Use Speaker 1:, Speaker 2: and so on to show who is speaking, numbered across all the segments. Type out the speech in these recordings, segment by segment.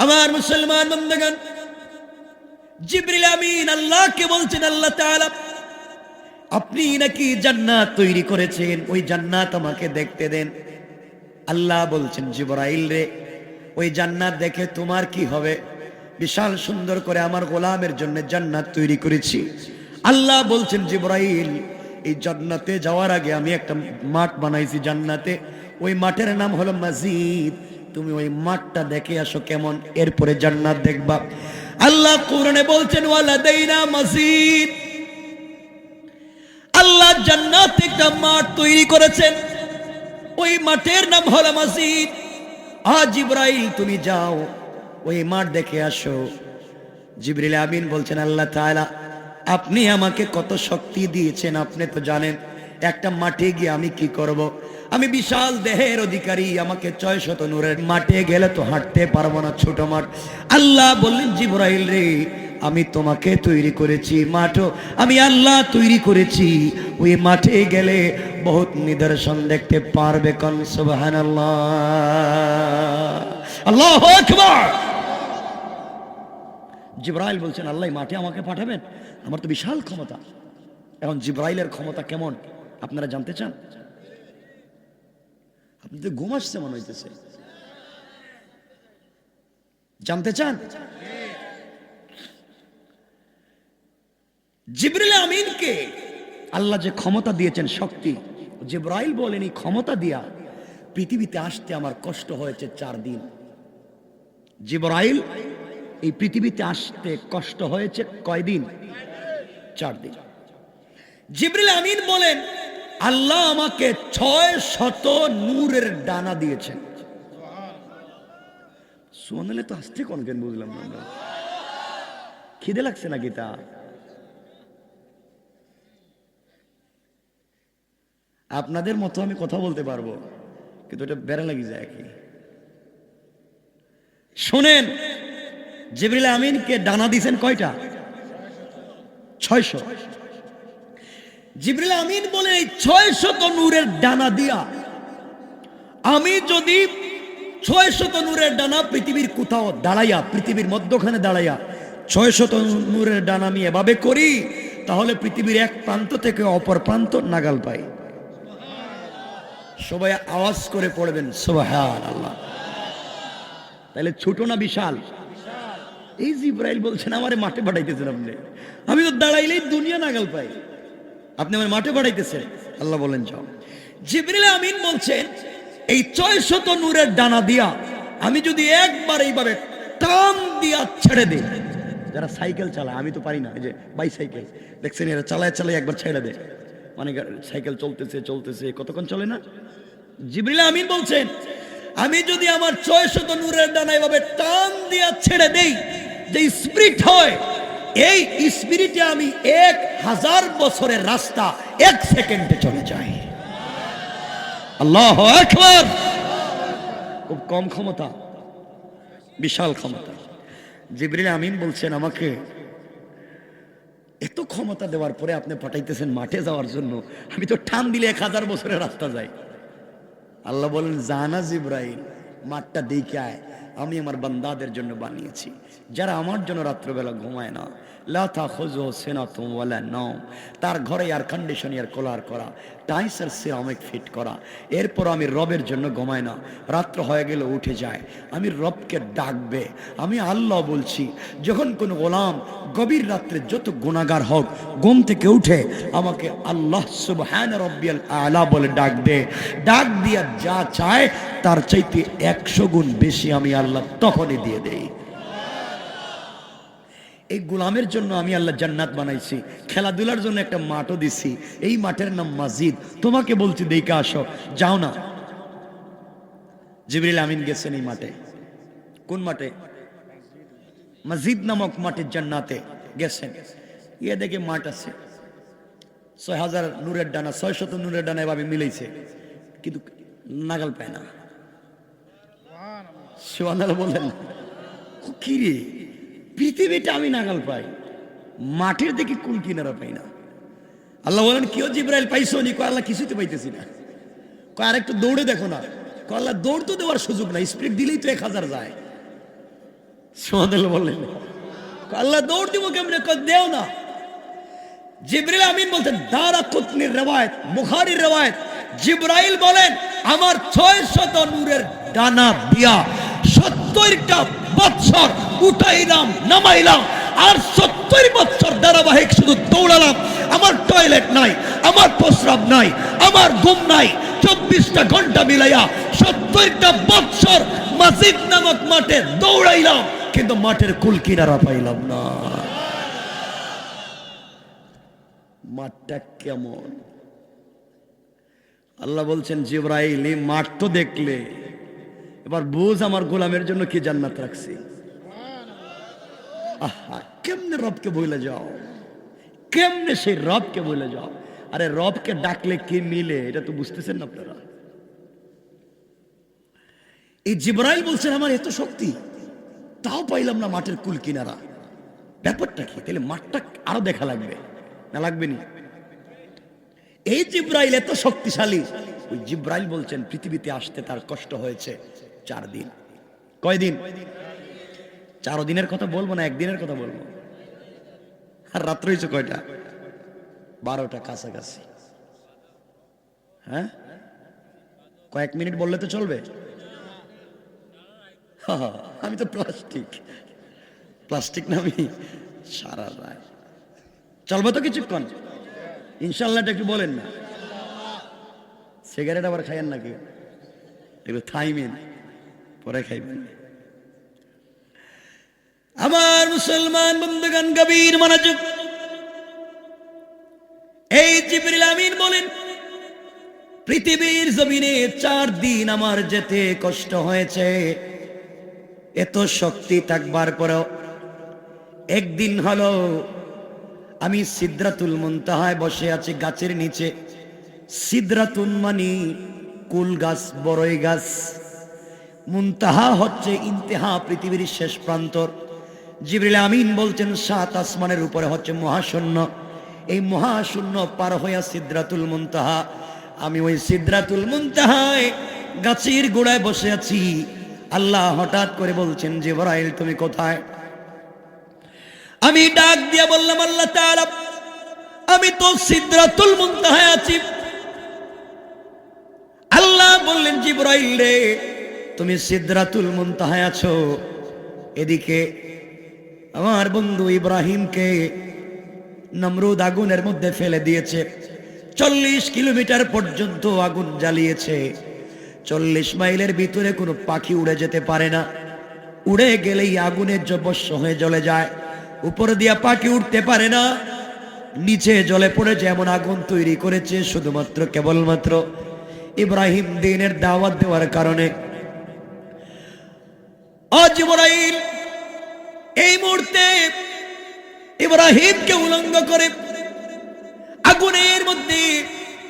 Speaker 1: আমার মুসলমান বন্ধুগণ, জিবরিল আমিন আল্লাহকে বলছেন, আল্লাহ তাআলা আপনি নাকি জান্নাত তৈরি করেছেন, ওই জান্নাত আমাকে দেখতে দেন। আল্লাহ বলছেন, জিবরাইল রে, ওই জান্নাত দেখে তোমার কি হবে? বিশাল সুন্দর করে আমার গোলামের জন্য জান্নাত তৈরি করেছি। আল্লাহ বলছেন, জিবরাইল এই জান্নাতে যাওয়ার আগে আমি একটা মাঠ বানাইছি জান্নাতে, ওই মাঠের নাম হলো মসজিদ। তুমি ওই মাঠটা দেখে আসো কেমন, এরপরে জান্নাত দেখবা। আল্লাহ কোরআনে বলছেন, ওয়ালাদাইনা মসজিদ। আল্লাহ জান্নাতে একটা মাঠ তৈরি করেছেন, ওই মাঠের নাম হলো মসজিদ। জিবরাইল তুমি যাও, ওই মাঠ দেখে আসো। জিবরিল আমিন বলছেন, আল্লাহ তাআলা আপনি আমাকে কত শক্তি দিয়েছেন আপনি তো জানেন। একটা মাঠে গিয়ে আমি কি করব? আমি বিশাল দেহের অধিকারী, আমাকে 600 নূরের মাঠে গেলে তো হাঁটতে পারবো না, ছোট মাঠ। আল্লাহ বললেন, জিবরাইল রে, আমি তোমাকে তৈরি করেছি, মাঠও আমি আল্লাহ তৈরি করেছি। ওই মাঠে গেলে বহুত নিদর্শন দেখতে পারবে। কোন সুবহানাল্লাহ, আল্লাহু আকবার। জিবরাইল বলছেন, আল্লাহ মাঠে আমাকে পাঠাবেন? আমার তো বিশাল ক্ষমতা। এখন জিবরাইলের ক্ষমতা কেমন আপনারা জানতে চান? আপনি তো ঘুম আসছে মনে হইতেছে, জানতে চান? জিবরিল আমিনকে আল্লাহ যে ক্ষমতা দিয়েছেন, শক্তি, জিবরাইল বলেন এই ক্ষমতা দিয়া পৃথিবীতে আসতে আমার কষ্ট হয়েছে 4 দিন। জিবরাইল এই পৃথিবীতে আসতে কষ্ট হয়েছে কয়দিন? 4 দিন। জিবরিল আমিন বলেন, আল্লাহ আমাকে 600 নূরের ডানা দিয়েছেন। সুবহানাল্লাহ, তো আসতে কোন কেন বুঝলাম না আমরা। খিদে লাগছে নাকি? তা আপনাদের মতো আমি কথা বলতে পারবো, কিন্তু এটা বেড়া লাগি যায় কি? শোনেন, জিবরিল আমিনকে ডানা দিয়েছেন কয়টা? 600। জিবরিল আমিন বলে এই 600 নূরের ডানা দিয়া আমি যদি 600 নূরের ডানা পৃথিবীর কোথাও দাঁড়াইয়া, পৃথিবীর মধ্যখানে দাঁড়াইয়া 600 নূরের ডানা আমি এভাবে করি, তাহলে পৃথিবীর এক প্রান্ত থেকে অপর প্রান্ত নাগাল পাই। সবাই আওয়াজ করে পড়বেন সুবহানাল্লাহ। তাহলে ছোট না বিশাল? এই জিবরাইল বলছেন আমারে মাঠে পাঠাইতেছেন আপনি, আমি তো দাঁড়াইলেই দুনিয়া নাগাল পাই, আপনি আমার মাঠে পাঠাইতেছেন। আল্লাহ বলেন যাও। জিবরিল আমিন বলছেন, এই 600 নূরের ডানা দিয়া আমি যদি একবার এইভাবে টান দিয়া ছেড়ে দেই, যারা সাইকেল চালায়, আমি তো পারি না, এই যে বাইসাইকেল দেখছেন, এরা চালায় চালায় একবার ছেড়ে দেয়, মানে সাইকেল চলতেছে চলতেছে কতক্ষণ চলে না। জিবরিল আমিন বলছেন, আমি যদি আমার 600 নূরের ডানা এভাবে টান দিয়া ছেড়ে দেই, যে স্পিরিট হয়, এই স্পিরিটে আমি 1000 বছরের রাস্তা 1 সেকেন্ডে চলে যাই। আল্লাহু আকবার। খুব কম ক্ষমতা, বিশাল ক্ষমতা। জিবরিল আমিন বলছেন, আমাকে এত ক্ষমতা দেওয়ার পরে আপনি পাঠাইতেছেন মাঠে যাওয়ার জন্য, আমি তো টান দিলে 1000 বছরের রাস্তা যাই। আল্লাহ বলেন, জানা জিবরাইল, মাঠটা দেখে আয়, আমি আমার বান্দাদের জন্য বানিয়েছি, যারা আমার জন্য রাত্রবেলা ঘুমায় না। লা তাখুযুহু সিনাতুন ওয়ালা নাওম, তার ঘরে এয়ার কন্ডিশন, এয়ার কুলার করা, টাইসের সিরামিক ফিট করা। এরপর আমি রবের জন্য ঘুমায় না, রাত্র হয়ে গেলে উঠে যায়, আমি রবকে ডাকবে। আমি আল্লাহ বলছি, যখন কোনো গোলাম গভীর রাত্রে যত গুনাহগার হোক ঘুম থেকে উঠে আমাকে আল্লাহ সুবহান রাব্বিয়াল আলা বলে ডাকবে, ডাক দিয়া যা চায় তার চাইতে 100 গুণ বেশি আমি আল্লাহ তখনই দিয়ে দেই। এই গোলামের জন্য আমি আল্লাহ জান্নাত বানাইছি, খেলাধুলার জন্য একটা মাঠও দিছি, এই মাঠের নাম মসজিদ। তোমাকে বলছি দেখে আসো, যাও না। জিবরিল আমিন গেছেন এই মাঠে। কোন মাঠে? মসজিদ নামক মাঠে, জান্নাতে গেছেন। ইয়ে দেখে মাঠ আছে, 6000 নূরের ডানা, 600 নূরের ডানা এভাবে মিলাইছে, কিন্তু নাগাল পায় না। সুবহানাল্লাহ বলেন। কি রে, পৃথিবীটা আমি নাগাল পাই, মাঠের দেখি কোন কিনারা পাই না। আল্লাহ বলেন, কেউ জিবরাইল পাইছো নি? কয় আল্লাহ কিছুতে পাইতেছি না। কয় আর একটু দৌড়ে দেখো না। কয় আল্লাহ দৌড় তো দেওয়ার সুযোগ নাই, স্পিড দিলেই তো 1000 যায়। সুবহানাল্লাহ বললেন। আল্লাহ দৌড় দিব কেমনে? দেও না। জিবরিল আমিন বলতেন, দারাকুতনির রওয়ায়াত, বুখারীর রওয়ায়াত, জিবরাইল বলেন আমার 600 নূরের ডানা দিয়া 70টা বৎসর উঠাইলাম নামাইলাম, আর 70 বৎসর ধারাবাহিক শুধু দৌড়ালাম। আমার টয়লেট নাই, আমার প্রস্রাব নাই, আমার ঘুম নাই, 24টা ঘন্টা মিলাইয়া 70টা বৎসর মাসিদ নামক মাঠে দৌড়াইলাম, কিন্তু মাঠের কুল কিনারা পাইলাম না। মাঠটা কেমন? আল্লাহ বলছেন জিবরাইল এই মাঠ তো দেখলে, এবার বুঝ আমার গোলামের জন্য কি জান্নাত রাখছি। আহা, কেমনে রবকে বলে যাও, কেমনে সেই রবকে বলে যাও। আরে রবকে ডাকলে কি মিলে, এটা তো বুঝতেছেন না আপনারা। এই জিবরাইল বলছেন আমার এত শক্তি, তাও পাইলাম না মাঠের কুল কিনারা। ব্যাপারটা কি? তাহলে মাঠটা আরো দেখা লাগবে না, লাগবে নি? এই জিবরাইল এত শক্তিশালী, ওই জিবরাইল বলছেন পৃথিবীতে আসতে তার কষ্ট হয়েছে 4 দিন। কয়দিন? 4 দিনের কথা বলবো না, একদিনের কথা বলবো। আর রাত্র হয়েছে কয়টা? 12টা কাছাকাছি। হ্যাঁ, কয়েক মিনিট বললে তো চলবে? আমি তো প্লাস্টিক না, আমি সারা রাত চলবে তো কিছুক্ষণ ইনশাল্লাহ। একটু বলেন না। সিগারেট আবার খাইয়েন নাকি? একটু থাইমেন, পরে খাইবেন। আমার মুসলমান বন্ধুগণ, গভীর মনোযোগ। এই জিবরিল আমিন বলেন পৃথিবীর জমিনে 4 দিন আমার যেতে কষ্ট হয়েছে। এত শক্তি থাকবার পরেও একদিন হলো আমি সিদরাতুল মুনতাহায় বসে আছি গাছের নিচে। সিদরাতুন মানে কুল গাছ, বড়ই গাছ। মুনতাহা হচ্ছে ইন্তেহা, পৃথিবীর শেষ প্রান্তর। জিবরিল আমিন বলছেন 7 আসমানের উপরে হচ্ছে মহাশূন্য। এই মহাশূন্য পার হইয়া সিদরাতুল মুনতাহা। আমি ওই সিদরাতুল মুনতাহায় গাছের গোড়ায় বসে আছি। আল্লাহ হঠাৎ করে বলছেন জিবরাইল তুমি কোথায়? আমি ডাক দিয়া বললাম আল্লাহ তাআলা আমি তো সিদরাতুল মুনতাহায় আছি। আল্লাহ বললেন জিবরাইল রে তুমি সিদরাতুল মুনতাহায় আছো, এদিকে আমার বন্ধু ইব্রাহিমকে নমরুদ আগুনের মধ্যে ফেলে দিয়েছে। 40 কিলোমিটার পর্যন্ত আগুন জ্বালিয়েছে। 40 মাইলের ভিতরে কোনো পাখি উড়ে যেতে পারে না। উড়ে গেলেই আগুনের জবস্য হয়ে জ্বলে যায়। উপরে দিয়া পাখি উঠতে পারে না। নিচে জলে পড়ে যেমন আগুন তৈরি করেছে শুধুমাত্র কেবলমাত্র ইব্রাহিম দ্বীনের দাওয়াত দেওয়ার কারণে। জিবরাইল এই মুহূর্তে ইব্রাহিমকে উলঙ্গ করে আগুনের মধ্যে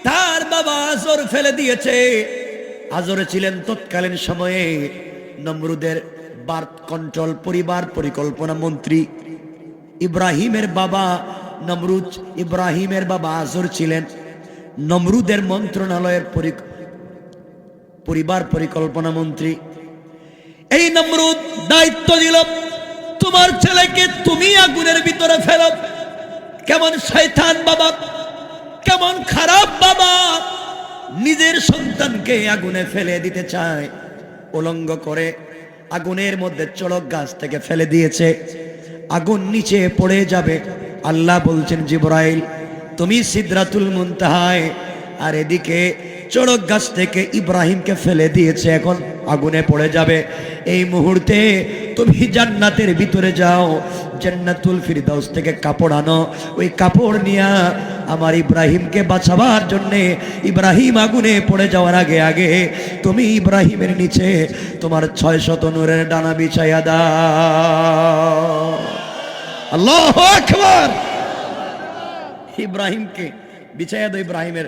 Speaker 1: তার বাবা আজর ফেলে দিয়েছে। আজর ছিলেন তৎকালীন সময়ে নমরুদের বার্থ কন্ট্রোল পরিবার পরিকল্পনা মন্ত্রী। ইব্রাহিমের বাবা নমরুদ, ইব্রাহিমের বাবা আজর ছিলেন নমরুদের মন্ত্রণালয়ের পরিবার পরিকল্পনা মন্ত্রী। এই নমরুদ দায়িত্ব দিল তোমার ছেলেকে তুমি আগুনের ভিতরে ফেলো। কেমন শয়তান বাবা, কেমন খারাপ বাবা, নিজের সন্তানকে আগুনে ফেলে দিতে চায়। উলঙ্গ করে আগুনের মধ্যে চড়ক গাছ থেকে ফেলে দিয়েছে। আগুন নিচে পড়ে যাবে। আল্লাহ বলছেন জিবরাইল তুমি সিদরাতুল মুনতাহায়, আর এদিকে চড়ক গাছ থেকে ইব্রাহিমকে ফেলে দিয়েছে, এখন আগুনে পড়ে যাবে। এই মুহূর্তে তুমি জান্নাতের ভিতরে যাও, জান্নাতুল ফিরদাউস থেকে কাপড় আনো। ওই কাপড় নিয়ে আমার ইব্রাহিমকে বাঁচাবার জন্য ইব্রাহিম আগুনে পড়ে যাওয়ার আগে আগে তুমি ইব্রাহিমের নিচে তোমার 600 নূরের ডানা বিছাইয়া দাও। আল্লাহু আকবার। ইব্রাহিমকে বিছাইয়া দাও, ইব্রাহিমের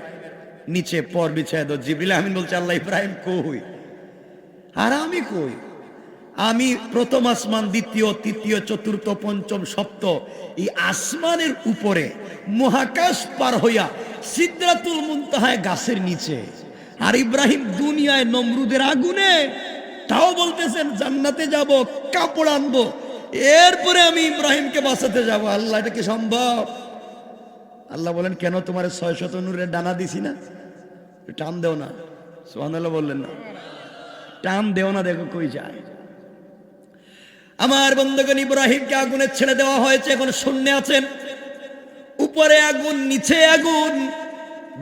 Speaker 1: নিচে পর বিছাইয়া দাও। জিবরিল আমিন বলছে আল্লাহ ইব্রাহিম কই আর আমি কই? আমি প্রথম আসমান, দ্বিতীয়, তৃতীয়, চতুর্থ, পঞ্চম, সপ্ত এই আসমানের উপরে মহাকাশ পার হইয়া সিদরাতুল মুনতাহায় গাছের নিচে। আর ইব্রাহিম দুনিয়ায় নমরুদের আগুনে, তাও বলতেছেন জান্নাতে যাব, কাপড় আনবো। এরপরে আমি ইব্রাহিমকে বাঁচাতে যাব। আল্লাহ, এটা কি সম্ভব? আল্লাহ বলেন, কেন? তোমার 600 নূরের ডানা দিছি না, টান দেও না। সুবহানাল্লাহ বললেন না? টান দেও না, দেখো কই যায়। আমার বন্ধুগণ, ইব্রাহিমকে আগুনে ছেড়ে দেওয়া হয়েছে, এখন শূন্যে আছেন। উপরে আগুন, নিচে আগুন,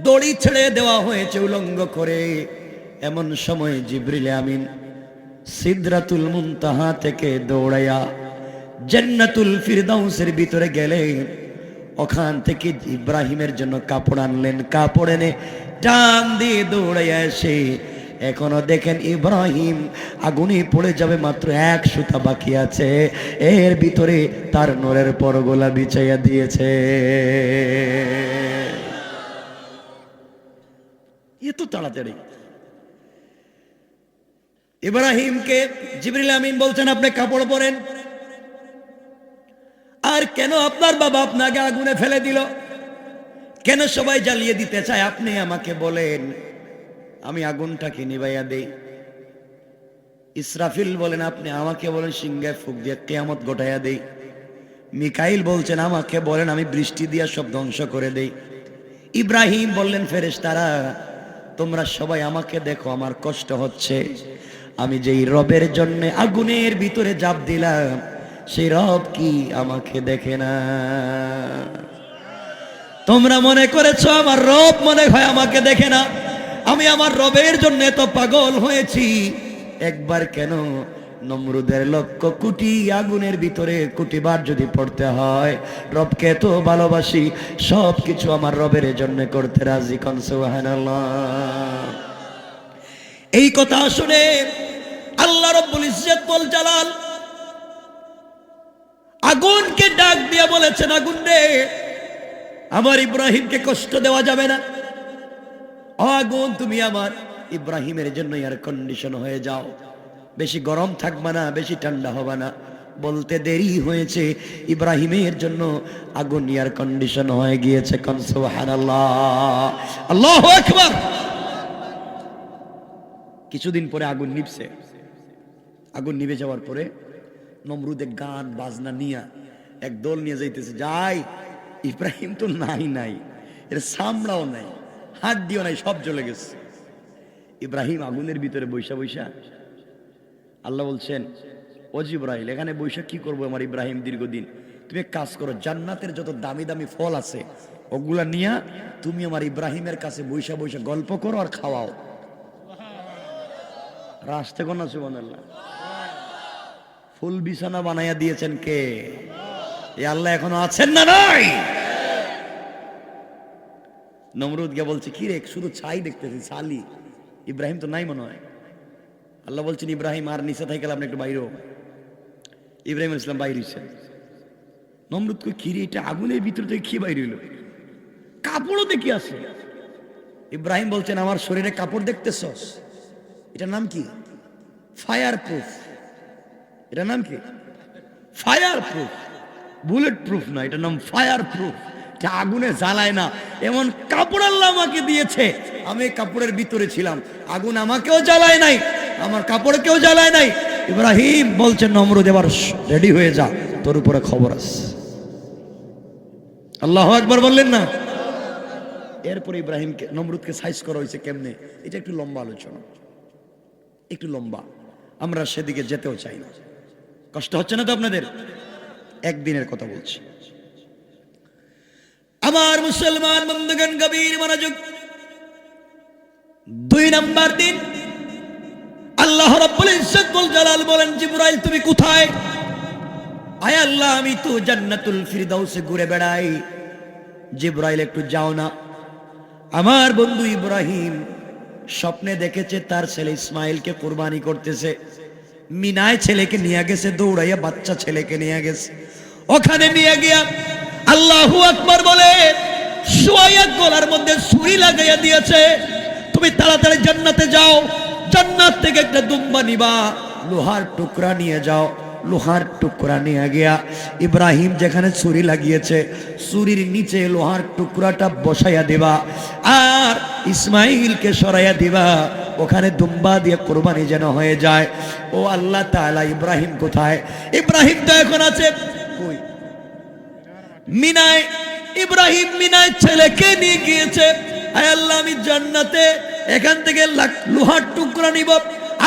Speaker 1: দড়ি ছেড়ে দেওয়া হয়েছে উলঙ্গ করে। এমন সময় জিবরিল আমিন সিদরাতুল মুনতাহা থেকে দৌড়াইয়া জান্নাতুল ফিরদাউসের ভিতরে গেলেন। ওখান থেকে ইব্রাহিমের জন্য কাপড় আনলেন। কাপড় এনে টান দিয়ে দৌড়াইয়া এসে এখনো দেখেন ইব্রাহিম আগুনে পড়ে যাবে, মাত্র 1 সুতা বাকি আছে, এর ভিতরে তার নূরের পরগলা বিছাইয়া দিয়েছে। এত তাড়াতাড়ি ইব্রাহিমকে জিবরিল আমিন বলছেন, আপনি কাপড় পরেন। আর কেন আপনার বাবা আপনাকে আগুনে ফেলে দিল? কেন সবাই জ্বালিয়ে দিতে চায়? আপনি আমাকে বলেন, আমি আগুনটাকে নিভাইয়া দেই। ইসরাফিল বলেন, আপনি আমাকে বলেন সিংহে ফুঁক দিয়ে কিয়ামত ঘটাইয়া দেই। মিকাইল বলছেন, আমাকে বলেন আমি বৃষ্টি দিয়া সব ধ্বংস করে দেই। ইব্রাহিম বললেন, ফেরেশতারা তোমরা সবাই আমাকে দেখো, আমার কষ্ট হচ্ছে। আমি যেই রবের জন্য আগুনের ভিতরে জাপ দিলাম, সেই রব কি আমাকে দেখে না? তোমরা মনে করেছো আমার রব মনে হয় আমাকে দেখে না। আমি আমার রবের জন্য এত পাগল হয়েছি। একবার কেন, নমরুদের 1,00,000 কোটি আগুনের ভিতরে কোটিবার যদি পড়তে হয়, রবকে এত ভালোবাসি, সব কিছু আমার রবের জন্য করতে রাজি। কোন সুবহানাল্লাহ। এই কথা শুনে আল্লাহ রব্বুল ইজ্জত ওয়াল জালাল আগুনকে ডাক দিয়ে বলেছেন, আগুন রে, আমার ইব্রাহিমকে কষ্ট দেওয়া যাবে না। আগুন, তুমি আমার ইব্রাহিমের জন্য এয়ার কন্ডিশন হয়ে যাও, বেশি গরম থাকবে না, বেশি ঠান্ডা হবে না। বলতে দেরি হয়েছে, ইব্রাহিমের জন্য আগুন এয়ার কন্ডিশন হয়ে গিয়েছে। কোন সুবহানাল্লাহ, আল্লাহু আকবার। কিছুদিন পরে আগুন নিভছে। আগুন নিভে যাওয়ার পরে নমরুদে গান বাজনা নিয়া এক দল নিয়ে যাইতেছে। যাই, ইব্রাহিম তো নাই, এর চামড়াও নাই, হাড্ডিও নাই, সব জ্বলে গেছে। ইব্রাহিম আগুনের ভিতরে বৈশা বৈশা আল্লাহ বলছেন, ও জিবরাইল, এখানে বৈশা কি করবো আমার ইব্রাহিম দীর্ঘদিন? তুমি এক কাজ করো, জান্নাতের যত দামি দামি ফল আছে ওগুলা নিয়া তুমি আমার ইব্রাহিমের কাছে বৈশা বৈশা গল্প করো আর খাওয়াও। রাস্তে কোন সুবহানাল্লাহ। ফুল বিছানা বানাইয়া দিয়েছেন কে? এ আল্লাহ এখনো আছেন না নাই? নমরুদ কে বলছে, কি রে, শুধু ছাই দেখতেছি, ছালি, ইব্রাহিম তো নাই মনে হয়। আল্লাহ বলছেন, ইব্রাহিম আর নিচে থেকে আপনি একটু বাইরে। ইব্রাহিম আলাইহিস সালাম বাইরে হইছেন। নমরুদ কই, কি রে, এটা আগুনের ভিতর থেকে কি বাইরে হইল? কাপড়ও দেখি আছে। ইব্রাহিম বলছেন, আমার শরীরে কাপড় দেখতেছস? এটার নাম কি? Fire proof. এটার নাম কি? Fire proof. বুলেট প্রুফ না, এটার নাম ফায়ার প্রুফ। এটা আগুনে জ্বালায় না, এমন কাপড় আল্লাহ আমাকে দিয়েছে। আমি কাপড়ের ভিতরে ছিলাম, আগুন আমাকেও জ্বালায় নাই, আমার কাপড়কেও জ্বালায় নাই। ইব্রাহিম বলছেন, নমরুদ এবার রেডি হয়ে যা, তোর উপরে খবর আছে। আল্লাহু আকবার বললেন না? এরপরে ইব্রাহিমকে, নমরুদকে সাইজ করা হয়েছে কেমনে, এটা একটু লম্বা আলোচনা, একটু লম্বা, আমরা সেদিকে যেতেও চাই না। কষ্ট হচ্ছে না তো আপনাদের? একদিনের কথা বলছি। আমার মুসলমান বন্ধুগণ, গভীর মনোযোগ। 2 নম্বর দিন আল্লাহ রাব্বুল ইজ্জত ওয়াল জালাল বলেন, জিবরাইল তুমি কোথায়? আয় আল্লাহ, আমি তো জান্নাতুল ফিরদাউসে ঘুরে বেড়াই। জিবরাইল একটু যাও না। আমার বন্ধু ইব্রাহিম স্বপ্নে দেখেছে তার ছেলে ইসমাইলকে কুরবানি করতেছে। মিনায় ছেলেকে নিয়ে গেছে, দৌড়াইয়া বাচ্চা ছেলেকে নিয়ে গেছে। ওখানে নিয়ে গিয়া আল্লাহু আকবার বলে সোয়া গলার মধ্যে ছুরি লাগাইয়া দিয়েছে। তুমি তাড়াতাড়ি জান্নাতে যাও, জান্নাত থেকে একটা দুম্বা নিবা, লোহার টুকরা নিয়ে যাও। লোহার টুকরা নিয়ে গিয়া ইব্রাহিম যেখানে ছুরি লাগিয়েছে, ছুরির নিচে লোহার টুকরাটা বসাইয়া দিবা, আর ইসমাইলকে সরাইয়া দিবা। ওখানে দুম্বা দিয়ে কোরবানি যেন হয়ে যায়। ও আল্লাহ তাআলা, ইব্রাহিম কোথায়? ইব্রাহিম তো এখন আছে কই? মিনায়। ইব্রাহিম মিনায় ছেলেকে নিয়ে গিয়েছে। আয় আল্লাহ, আমি জান্নাতে এখান থেকে লোহার টুকরা নিব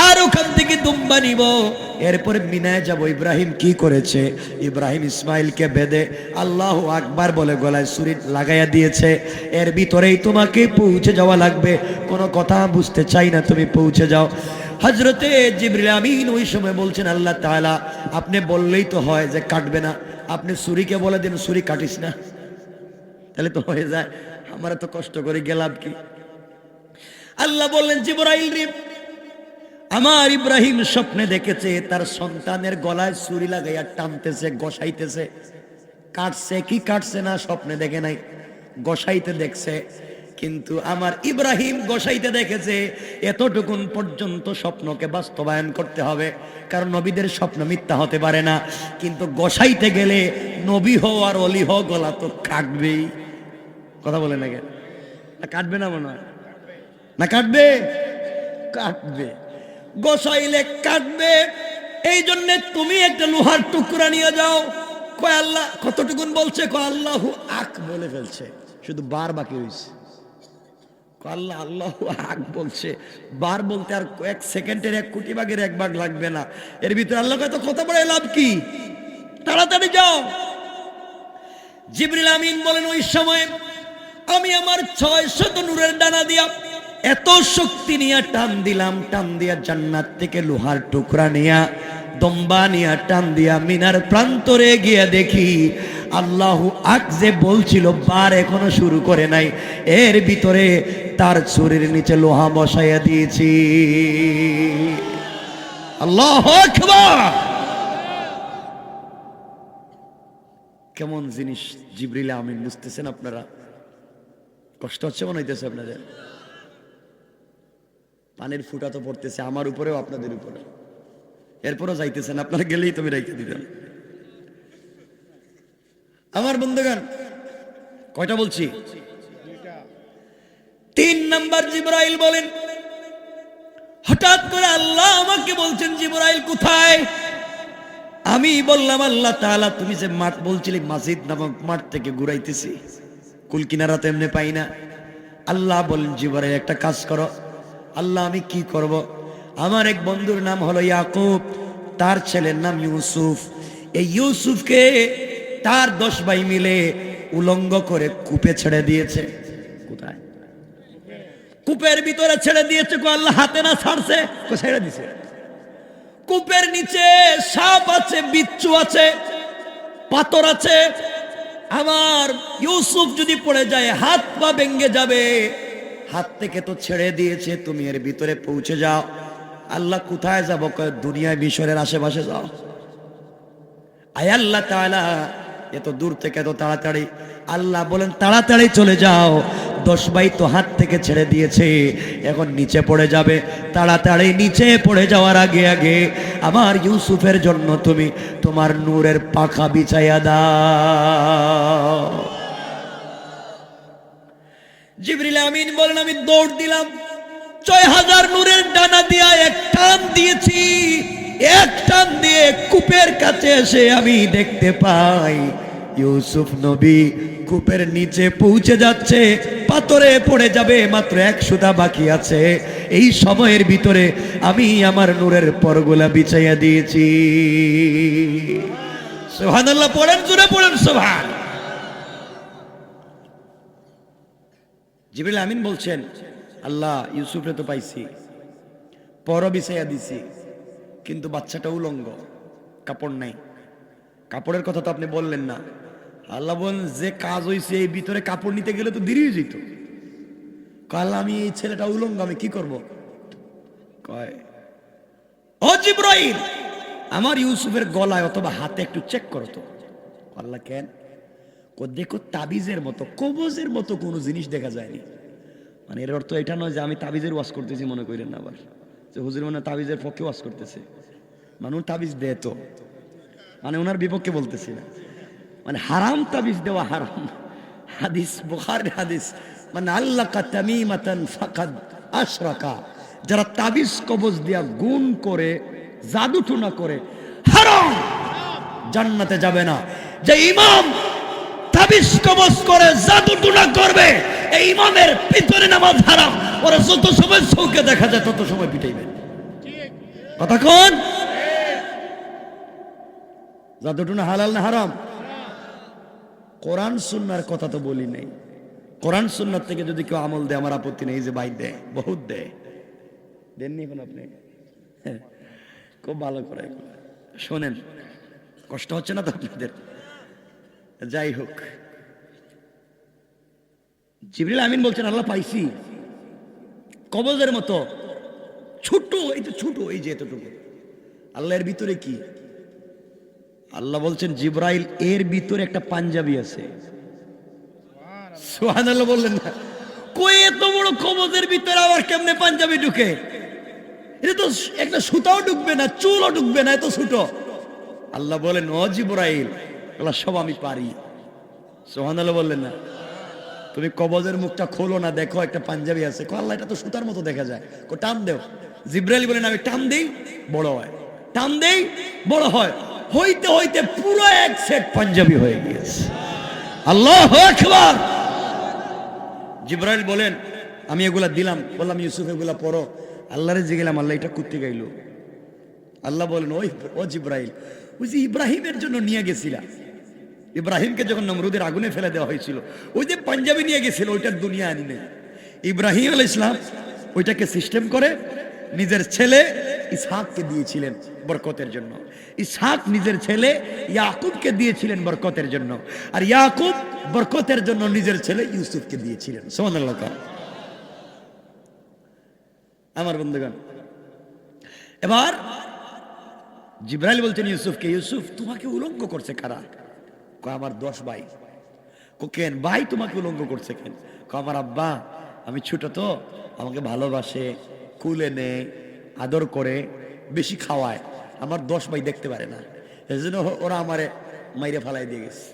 Speaker 1: আর ওখান থেকে দুম্বা নিব, এরপরে মিনায় যাব। ইব্রাহিম কি করেছে? ইব্রাহিম ইসমাইলকে বেঁধে আল্লাহু আকবার বলে গলায় ছুরি লাগাইয়া দিয়েছে। এর ভিতরেই তোমাকে পৌঁছে যাওয়া লাগবে, কোনো কথা বুঝতে চাই না, তুমি পৌঁছে যাও। হযরতে জিবরিল আমিন ওই সময় বলছেন, আল্লাহ তাআলা আপনি বললেই তো হয় যে কাটবে না, আপনি ছুরিকে বলে দিন ছুরি কাটিস না, তাহলে তো হয়ে যায়, আমার তো কষ্ট করে গেলাম কি? আল্লাহ বললেন, জিবরাইল রে, আমার ইব্রাহিম স্বপ্নে দেখেছে তার সন্তানের গলায় ছুরি লাগাইয়া টানতেছে, গসাইতেছে। কাটছে কি কাটছে না স্বপ্নে দেখে নাই, গসাইতে দেখছে। কিন্তু আমার ইব্রাহিম গসাইতে দেখেছে। এতটুকুন পর্যন্ত স্বপ্নকে বাস্তবায়ন করতে হবে, কারণ নবীদের স্বপ্ন মিথ্যা হতে পারে না। কিন্তু গসাইতে গেলে নবী হও আর অলি হও, গলা তো কাটবেই। কথা বলে না কেন? কাটবে না মনে হয়? না কাটবে? কাটবে, গোসাইলে কাটবে। এই জন্য তুমি একটা লোহার টুকরা নিয়ে যাও। কয় আল্লাহ, কতটুকুন বলছে? কয় আল্লাহু আক বলে ফেলছে, শুধু বার বাকি হয়েছে। আল্লাহ আল্লাহু আক বলছে, বার বলতে আর এক সেকেন্ডের 1 কোটি ভাগের 1 ভাগ লাগবে না। এর ভিতরে আল্লাহ কয়, তো কথা বলে লাভ কি? তাড়াতাড়ি যাও। জিবরিল আমিন বলেন, ওই সময় আমি আমার 600 নূরের ডানা দিয়া এত শক্তি নিয়ে টান দিলাম, টান দিয়া জান্নাত থেকে লোহার টুকরা নিয়া দম্বা নিয়া টান দিয়া মিনার প্রান্তরে গিয়ে দেখি আল্লাহু আক যে বলছিল বার এখনো শুরু করে নাই, এর ভিতরে তার ছুরির নিচে লোহা বসাইয়া দিয়েছি। আল্লাহু আকবার! কেমন জিনিস জিবরিল আমিন, বুঝতেছেন আপনারা? কষ্ট হচ্ছে মনে হইতেছে আপনাদের? পানির ফুটা তো পড়তেছে আমার উপরেও আপনাদের উপরে, এরপরও যাইতেছেন। আপনারা গেলেই তুমি রেখে দিবেন। আমার বন্ধুগণ, কয়টা বলছি? 3 নাম্বার। জিবরাইল বলেন, হঠাৎ করে আল্লাহ আমাকে বলছেন, জিবরাইল কোথায়? আমি বললাম, আল্লাহ তাআলা তুমি যে মাঠ বলছিলে, মাসজিদ নামক মাঠ থেকে ঘুরাইতেছি, কুল কিনারা তো এমনি পাই না। আল্লাহ বলেন, জিবরাইল একটা কাজ করো। আল্লাহ আমি কি করব? আমার এক বন্ধুর নাম হলো ইয়াকুব, তার ছেলের নাম ইউসুফ। এই ইউসুফকে তার 10 ভাই মিলে উলঙ্গ করে কূপে ছেড়ে দিয়েছে। কোথায়? কূপের ভিতরে ছেড়ে দিয়েছে। কো আল্লাহ হাতে না ছাড়ছে? কো ছেড়ে দিছে। কূপের নিচে সাপ আছে, বিচ্ছু আছে, পাথর আছে। আমার ইউসুফ যদি পড়ে যায় হাত পা ভেঙে যাবে। হাত থেকে তো ছেড়ে দিয়েছে, তুমি এর ভিতরে পৌঁছে যাও। আল্লাহ কোথায় যাব? কয় দুনিয়ায় মিশরের আশেপাশে যাও। আয় আল্লাহ তাআলা এত দূর থেকে এত তাড়াতাড়ি? আল্লাহ বলেন তাড়াতাড়ি চলে যাও, 10 ভাই তো হাত থেকে ছেড়ে দিয়েছে, এখন নিচে পড়ে যাবে। তাড়াতাড়ি নিচে পড়ে যাওয়ার আগে আগে আমার ইউসুফের জন্য তুমি তোমার নূরের পাখা বিছাইয়া দাও। জিবরিল আমিন বলেন, আমি দৌড় দিলাম, 6000 নূরের ডানা দিয়া এক টান দিয়েছি। এক টান দিয়ে কূপের কাছে এসে আমি দেখতে পাই ইউসুফ নবী কূপের নিচে পৌঁছে যাচ্ছে, পাথরে পড়ে যাবে, মাত্র 1 সুতা বাকি আছে। এই সময়ের ভিতরে আমি আমার নূরের পরগুলা বিছাইয়া দিয়েছি। সুবহানাল্লাহ পড়েন, জোরে পড়েন সুবহান। জিবরিল আমিন বলছেন, আল্লাহ ইউসুফরে তো পাইছি, পর বিছাইয়া দিছি, কিন্তু বাচ্চাটা উলঙ্গ, কাপড় নাই। কাপড়ের কথা তো আপনি বললেন না। আল্লাহ বলেন, যে কাজ হয়েছে এই ভিতরে কাপড় নিতে গেলে তো দেরি হয়ে যেত। আল্লাহ আমি এই ছেলেটা উলঙ্গ, আমি কি করব? কয়, ও জিবরাইল, আমার ইউসুফের গলায় অথবা হাতে একটু চেক করো তো। আল্লাহ কেন? দেখো তাবিজের মতো, কবজের মতো কোনো জিনিস দেখা যায়নি। মানে এর অর্থ এটা নয় যে আমি তাবিজের ওয়াজ করতেছি, মনে করেন না আবার যে হুজুর মানে তাবিজের পক্ষে ওয়াজ করতেছে। মানে তাবিজ দেয় তো, মানে ওনার বিপক্ষে বলতেছি না, মানে হারাম তাবিজ দেওয়া হারাম। হাদিস, বুখারীর হাদিস, মানে আল্লাহ তামিমাতান ফাকাদ আশরাকা, যারা তাবিজ কবজ দিয়া গুণ করে জাদু টুনা করে হারাম, জান্নাতে যাবে না। যে ইমাম তাবিজ কবজ করে জাদু টুনা করবে, এই ইমামের পিছনে নামাজ হারাম। ওরা যত সময় চৌকে দেখা যায় তত সময় পিটাইবে। কথা কোন? জাদু টুনা হালাল না হারাম? কোরআন সুন্নাহর কথা তো বলি নাই। কোরআন সুন্নাহ থেকে যদি কেউ আমল দেয় আমার আপত্তি নেই। যে ভাই দেয়, বহুত দেয়, দেননি এখন আপনি? খুব ভালো করে শোনেন, কষ্ট হচ্ছে না তো আপনাদের? যাই হোক, জিবরিল আমিন বলছেন আল্লাহ পাইছি কবজের মতো ছোট, এই তো ছোট, এই যে এতটুকু। আল্লাহর ভিতরে কি? আল্লাহ বলছেন জিব্রাইল এর ভিতরে একটা পাঞ্জাবি আছে। সুবহানাল্লাহ বললেন না? কই এত বড় কবজের ভিতরে আবার কেমনে পাঞ্জাবি ঢুকে? এটা তো একটা সুতাও ঢুকবে না, চুলও ঢুকবে না, এত ছোট। আল্লাহ বলেন ও জিব্রাইল, আল্লাহ সব আমি পারি। সুবহানাল্লাহ বললেন না? তুমি কবজের মুখটা খোলো না, দেখো একটা পাঞ্জাবি আছে। আল্লাহ এটা তো সুতার মতো দেখা যায়, টান দেও। জিব্রাইল বলেন আমি টান দেই, বড় হয়, টান দেই, বড় হয়। হইতে হইতে পুরো এক সেট পাঞ্জাবি হয়ে গিয়েছে। আল্লাহু আকবার। জিব্রাইল বলেন আমি এগুলা দিলাম, বললাম ইউসুফ এগুলা পড়ো। আল্লাহরে জিগেলাম আল্লাহ এটা করতে গাইল। আল্লাহ বলেন ও জিব্রাইল, ওই যে ইব্রাহিমের জন্য নিয়ে গেছিলা, ইব্রাহিমকে যখন নমরুদের আগুনে ফেলে দেওয়া হয়েছিল, ওই যে পাঞ্জাবি নিয়ে গেছিল, ওইটার দুনিয়া আনি নেই। ইব্রাহিম আলাইহিস সালাম ওইটাকে সিস্টেম করে নিজের ছেলে ইসহাককে দিয়েছিলেন বরকতের জন্য। ইসহাক নিজের ছেলে ইয়াকুবকে দিয়েছিলেন বরকতের জন্য, আর ইয়াকুব বরকতের জন্য নিজের ছেলে ইউসুফকে দিয়েছিলেন। সুবহানাল্লাহ। আমার বন্ধুগণ, এবার জিব্রাইল বলছেন ইউসুফকে, ইউসুফ তোমাকে উলঙ্গ করছে কারা? আমার 10 ভাই। কেন ভাই তোমাকে উলঙ্গ করছে কেন? আমার আব্বা, আমি ছোট তো, আমাকে ভালোবাসে, কুলে নেয়, আদর করে, বেশি খাওয়ায়। আমার 10 ভাই দেখতে পারে না, এজন্য ওরা আমারে মাইরে ফালাই দিয়ে গেছে।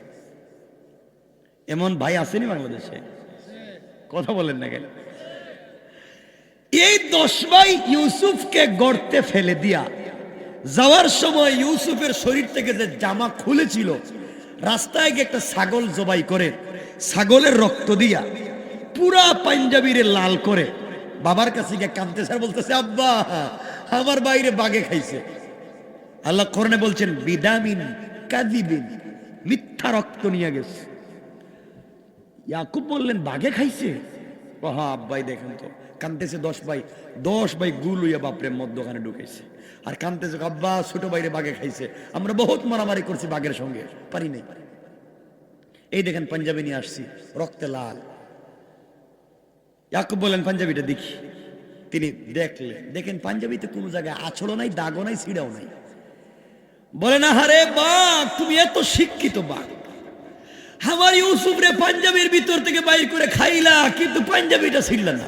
Speaker 1: এমন ভাই আসেনি বাংলাদেশে? কথা বলেন না কেন? এই 10 ভাই ইউসুফকে গর্তে ফেলে দিয়া যাওয়ার সময় ইউসুফের শরীর থেকে যে জামা খুলেছিল, রাস্তায় গিয়ে একটা ছাগল জবাই করে ছাগলের রক্ত দিয়া পুরা পাঞ্জাবিরে লাল করে বাবার কাছে গিয়ে কাঁদতেছে আর বলতেছে আব্বা আমার বাইরে বাঘে খাইছে। আল্লাহ কোরআনে বলছেন বিদামিন কাযিবিন, মিথ্যা রক্ত নিয়ে গেছে। ইয়াকুব বললেন বাঘে খাইছে? হ্যাঁ আব্বাই দেখেন তো, কাঁদতেছে 10 ভাই, 10 ভাই গুল হইয়া বাপরে মধ্যখানে ঢুকেছে আর কাঁদতেছে আব্বা ছোট বাইরে বাঘে খাইছে, আমরা বহুত মারামারি করছি বাঘের সঙ্গে, পারি নাই। এই দেখেন পাঞ্জাবি নিয়ে আসছি, রক্তে লাল। ইয়াকুব বলেন পাঞ্জাবিটা দেখি। তিনি দেখলেন, দেখেন পাঞ্জাবিতে কোনো জায়গায় আঁচড়ও নাই, দাগও নাই, ছিঁড়াও নাই। বলে না হারে বাঘ, তুমি এত শিক্ষিত বাঘ, আমার ইউসুফ রে পাঞ্জাবির ভিতর থেকে বাইর করে খাইলা, কিন্তু পাঞ্জাবিটা ছিঁড়লা না।